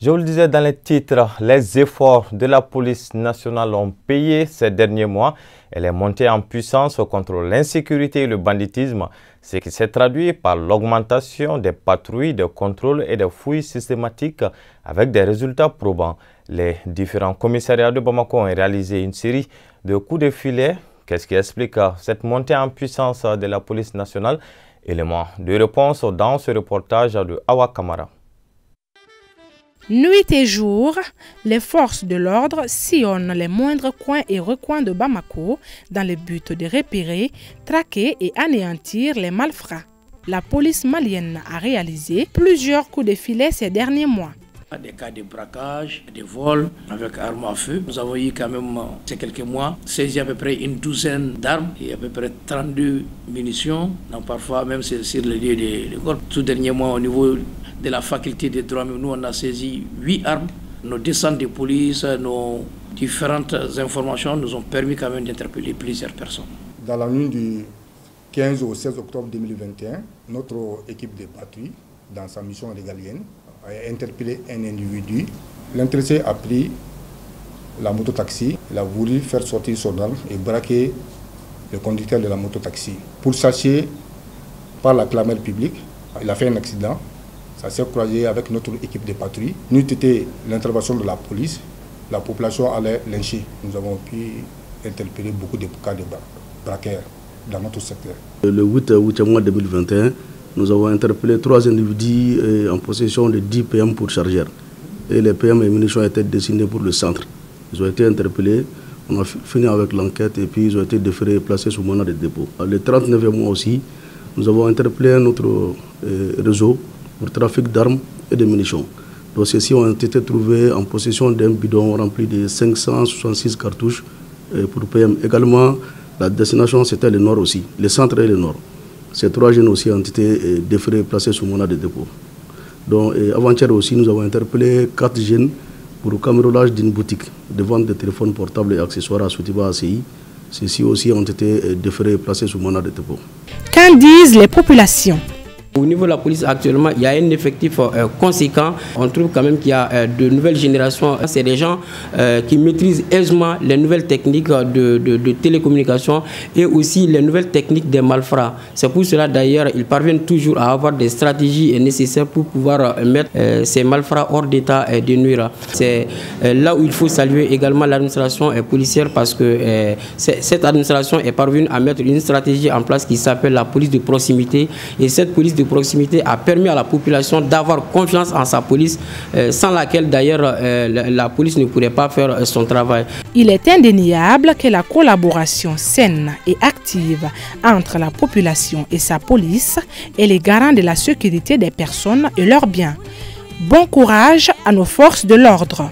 Je vous le disais dans les titres, les efforts de la police nationale ont payé ces derniers mois. Elle est montée en puissance contre l'insécurité et le banditisme, ce qui s'est traduit par l'augmentation des patrouilles, des contrôles et des fouilles systématiques avec des résultats probants. Les différents commissariats de Bamako ont réalisé une série de coups de filet. Qu'est-ce qui explique cette montée en puissance de la police nationale? Élément de réponse dans ce reportage de Awa Kamara. Nuit et jour, les forces de l'ordre sillonnent les moindres coins et recoins de Bamako dans le but de repérer, traquer et anéantir les malfrats. La police malienne a réalisé plusieurs coups de filet ces derniers mois. Des cas de braquage, de vols avec armes à feu. Nous avons eu quand même, ces quelques mois, saisi à peu près une douzaine d'armes et à peu près 32 munitions. Donc parfois même sur le lieu de corps. Tout dernier mois, au niveau de la faculté des droits, nous on a saisi 8 armes. Nos descentes de police, nos différentes informations nous ont permis quand même d'interpeller plusieurs personnes. Dans la nuit du 15 au 16 octobre 2021, notre équipe de patrouille, dans sa mission régalienne, a interpellé un individu. L'intéressé a pris la moto-taxi. Il a voulu faire sortir son arme et braquer le conducteur de la moto-taxi. Pour chercher par la clameur publique, il a fait un accident. Ça s'est croisé avec notre équipe de patrouille. N'eût été l'intervention de la police, la population allait lyncher. Nous avons pu interpeller beaucoup de cas de braqueurs dans notre secteur. Le 8 mois 2021, nous avons interpellé 3 individus en possession de 10 PM pour chargeurs. Et les PM et munitions étaient destinés pour le centre. Ils ont été interpellés, on a fini avec l'enquête et puis ils ont été déférés et placés sous mandat de dépôt. Le 39e mois aussi, nous avons interpellé notre réseau pour trafic d'armes et de munitions. Donc ceux-ci ont été trouvés en possession d'un bidon rempli de 566 cartouches pour PM. Également, la destination c'était le nord aussi, le centre et le nord. Ces 3 jeunes aussi ont été déférés et placés sous mandat de dépôt. Donc avant-hier aussi, nous avons interpellé 4 jeunes pour le cambriolage d'une boutique de vente de téléphones portables et accessoires à Soutiba ACI. Ceux-ci aussi ont été déférés et placés sous mandat de dépôt. Qu'en disent les populations? Au niveau de la police actuellement, il y a un effectif conséquent. On trouve quand même qu'il y a de nouvelles générations. C'est des gens qui maîtrisent aisément les nouvelles techniques de télécommunication et aussi les nouvelles techniques des malfrats. C'est pour cela d'ailleurs ils parviennent toujours à avoir des stratégies nécessaires pour pouvoir mettre ces malfrats hors d'état de nuire. C'est là où il faut saluer également l'administration policière parce que cette administration est parvenue à mettre une stratégie en place qui s'appelle la police de proximité. Et cette police de proximité a permis à la population d'avoir confiance en sa police, sans laquelle d'ailleurs la police ne pourrait pas faire son travail. Il est indéniable que la collaboration saine et active entre la population et sa police est le garant de la sécurité des personnes et leurs biens. Bon courage à nos forces de l'ordre.